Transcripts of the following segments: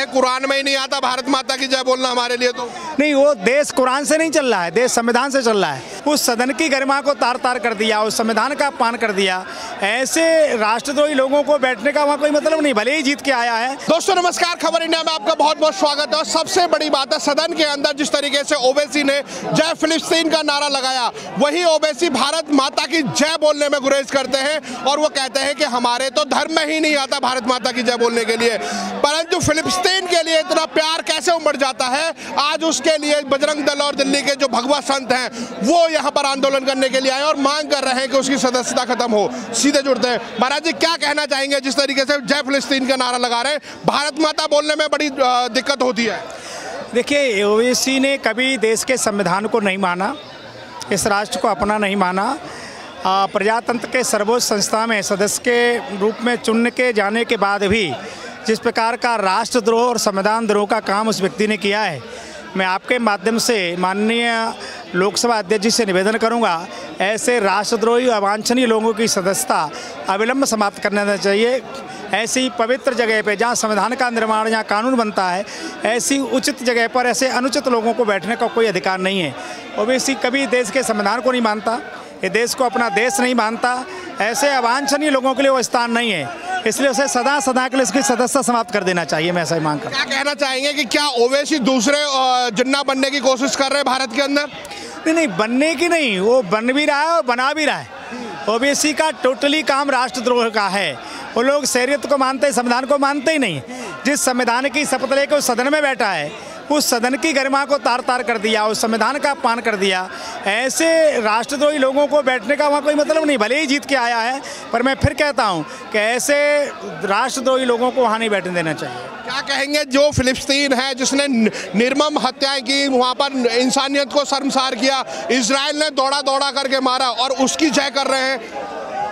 कुरान में ही नहीं आता भारत माता की जय बोलना हमारे लिए तो नहीं, वो देश कुरान से नहीं चल रहा है, देश संविधान से चल रहा है। उस सदन की गरिमा को तार तार कर दिया, उस संविधान का अपमान कर दिया। ऐसे राष्ट्रद्रोही लोगों को बैठने का वहाँ कोई मतलब नहीं, भले ही जीत के आया है। दोस्तों नमस्कार, खबर इंडिया में आपका बहुत बहुत स्वागत है। और सबसे बड़ी बात है, सदन के अंदर जिस तरीके से ओवैसी ने जय फिलिस्तीन का नारा लगाया, वही ओवैसी भारत माता की जय बोलने में गुरेज करते हैं और वो कहते हैं कि हमारे तो धर्म में ही नहीं आता भारत माता की जय बोलने के लिए। परंतु फिलिस्तीन के लिए इतना प्यार कैसे उमड़ जाता है, आज उसके लिए बजरंग दल और दिल्ली के जो भगवा संत हैं वो यहाँ पर आंदोलन करने के लिए आए और मांग कर रहे हैं कि उसकी सदस्यता खत्म हो। सीधे जुड़ते हैं। महाराज जी, क्या कहना चाहेंगे जिस तरीके से जय फिलिस्तीन का नारा लगा रहे हैं, भारत माता बोलने में बड़ी दिक्कत होती है? देखिए, ओवैसी ने कभी देश के संविधान को नहीं माना, इस राष्ट्र को अपना नहीं माना। प्रजातंत्र के सर्वोच्च संस्था में सदस्य के रूप में चुनने के जाने के बाद भी जिस प्रकार का राष्ट्रद्रोह और संविधान द्रोह का काम उस व्यक्ति ने किया है, मैं आपके माध्यम से माननीय लोकसभा अध्यक्ष जी से निवेदन करूंगा, ऐसे राष्ट्रद्रोही अवांछनीय लोगों की सदस्यता अविलंब समाप्त करना चाहिए। ऐसी पवित्र जगह पे जहाँ संविधान का निर्माण, जहाँ कानून बनता है, ऐसी उचित जगह पर ऐसे अनुचित लोगों को बैठने का कोई अधिकार नहीं है। ओवैसी कभी देश के संविधान को नहीं मानता, ये देश को अपना देश नहीं मानता। ऐसे अवांछनीय लोगों के लिए वो स्थान नहीं है, इसलिए उसे सदा सदा के लिए इसकी सदस्यता समाप्त कर देना चाहिए। मैं ऐसा ही मांग करता हूं। क्या कहना चाहेंगे कि क्या ओवैसी दूसरे जिन्ना बनने की कोशिश कर रहे हैं भारत के अंदर? नहीं, बनने की नहीं, वो बन भी रहा है और बना भी रहा है। ओवैसी का टोटली काम राष्ट्रद्रोह का है। वो लोग शरीयत को मानते हैं, संविधान को मानते ही नहीं। जिस संविधान की शपथ लेकर उस सदन में बैठा है, उस सदन की गरिमा को तार तार कर दिया, उस संविधान का अपमान कर दिया। ऐसे राष्ट्रद्रोही लोगों को बैठने का वहाँ कोई मतलब नहीं, भले ही जीत के आया है। पर मैं फिर कहता हूँ कि ऐसे राष्ट्रद्रोही लोगों को वहाँ नहीं बैठने देना चाहिए। क्या कहेंगे जो फिलिस्तीन है, जिसने निर्मम हत्याएं की, वहाँ पर इंसानियत को शर्मसार किया, इजराइल ने दौड़ा दौड़ा करके मारा और उसकी जय कर रहे हैं?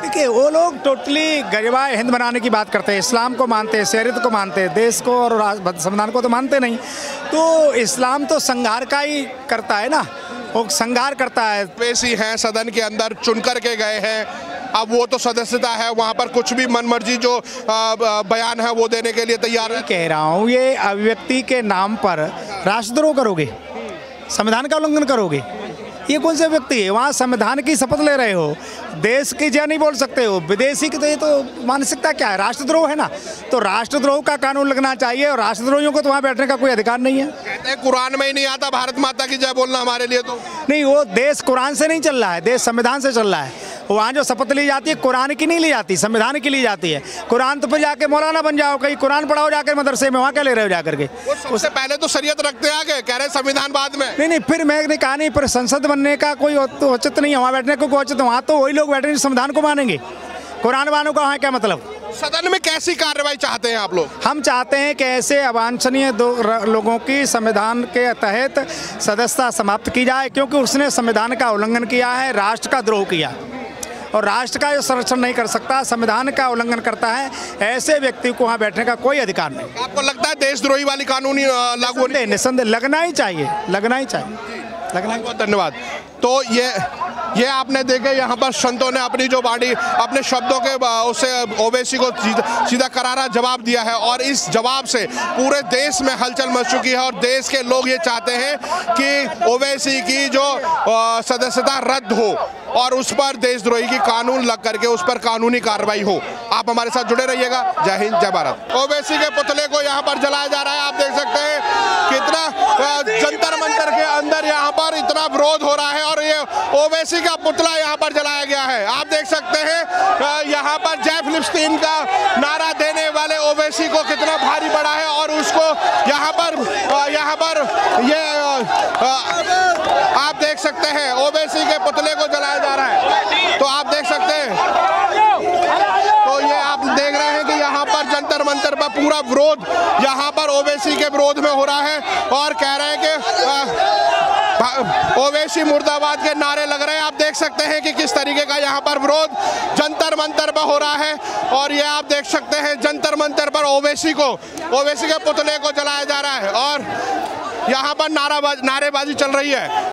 देखिए, वो लोग टोटली गरिमा हिंद बनाने की बात करते हैं, इस्लाम को मानते हैं, शरीयत को मानते हैं, देश को और संविधान को तो मानते नहीं। तो इस्लाम तो संहार का ही करता है ना, वो संहार करता है। ओवैसी हैं, सदन के अंदर चुन करके गए हैं, अब वो तो सदस्यता है, वहाँ पर कुछ भी मनमर्जी जो बयान है वो देने के लिए तैयार है। कह रहा हूँ, ये अभिव्यक्ति के नाम पर राष्ट्रद्रोह करोगे, संविधान का उल्लंघन करोगे, ये कौन सा व्यक्ति है? वहाँ संविधान की शपथ ले रहे हो, देश की जय नहीं बोल सकते हो, विदेशी की। तो ये तो मानसिकता क्या है? राष्ट्रद्रोह है ना। तो राष्ट्रद्रोह का कानून लगना चाहिए और राष्ट्रद्रोहियों को तो वहाँ बैठने का कोई अधिकार नहीं है। कहते हैं कुरान में ही नहीं आता भारत माता की जय बोलना हमारे लिए तो नहीं, वो देश कुरान से नहीं चल रहा है, देश संविधान से चल रहा है। वहाँ जो शपथ ली जाती है कुरान की नहीं ली जाती, संविधान की ली जाती है। कुरान तो फिर जाके मौलाना बन जाओ, कहीं कुरान पढ़ाओ जाकर मदरसे में, वहाँ क्या ले रहे हो जाकर के? उससे पहले तो शरीयत रखते आगे, कह रहे संविधान बाद में। नहीं, फिर मैंने कहा नहीं, पर संसद बनने का कोई औचित्य नहीं है, वहाँ बैठने को कोई औचित्य। वहाँ तो वही लोग बैठेंगे संविधान को मानेंगे, कुरान वालों का वहाँ क्या मतलब? सदन में कैसी कार्रवाई चाहते हैं आप लोग? हम चाहते हैं कि ऐसे अवांछनीय लोगों की संविधान के तहत सदस्यता समाप्त की जाए, क्योंकि उसने संविधान का उल्लंघन किया है, राष्ट्र का द्रोह किया और राष्ट्र का जो संरक्षण नहीं कर सकता, संविधान का उल्लंघन करता है, ऐसे व्यक्ति को वहाँ बैठने का कोई अधिकार नहीं। आपको लगता है देशद्रोही वाली कानून लागू होने? निसंदेह लगना ही चाहिए, लगना ही चाहिए, लगना ही। बहुत धन्यवाद। तो ये आपने देखे, यहाँ पर संतों ने अपनी जो वाणी, अपने शब्दों के उससे ओवैसी को सीधा करारा जवाब दिया है और इस जवाब से पूरे देश में हलचल मच चुकी है और देश के लोग ये चाहते हैं कि ओवैसी की जो सदस्यता रद्द हो और उस पर देशद्रोही की कानून लग करके उस पर कानूनी कार्रवाई हो। आप हमारे साथ जुड़े रहिएगा। जय हिंद, जय भारत। ओवैसी के पुतले को यहाँ पर जलाया जा रहा है। आप देख सकते हैं कितना जंतर मंतर के अंदर यहाँ पर इतना विरोध हो रहा है और ये ओवैसी का पुतला यहाँ पर जलाया गया है। आप देख सकते हैं यहाँ पर जय फिलिस्तीन का नारा देने वाले ओवैसी को कितना भारी पड़ा है और उसको यहाँ पर ये आप देख सकते हैं ओवैसी के पुतले को जलाया जा रहा है। तो आप देख सकते हैं, तो ये आप देख रहे हैं कि यहाँ पर जंतर मंतर पर पूरा विरोध यहाँ पर ओवैसी के विरोध में हो रहा है और कह रहे हैं कि ओवैसी मुर्दाबाद के नारे लग रहे हैं। आप देख सकते हैं कि किस तरीके का यहाँ पर विरोध जंतर मंतर पर हो रहा है और ये आप देख सकते हैं जंतर मंतर पर ओवैसी के पुतले को जलाया जा रहा है और यहाँ पर नारेबाजी चल रही है।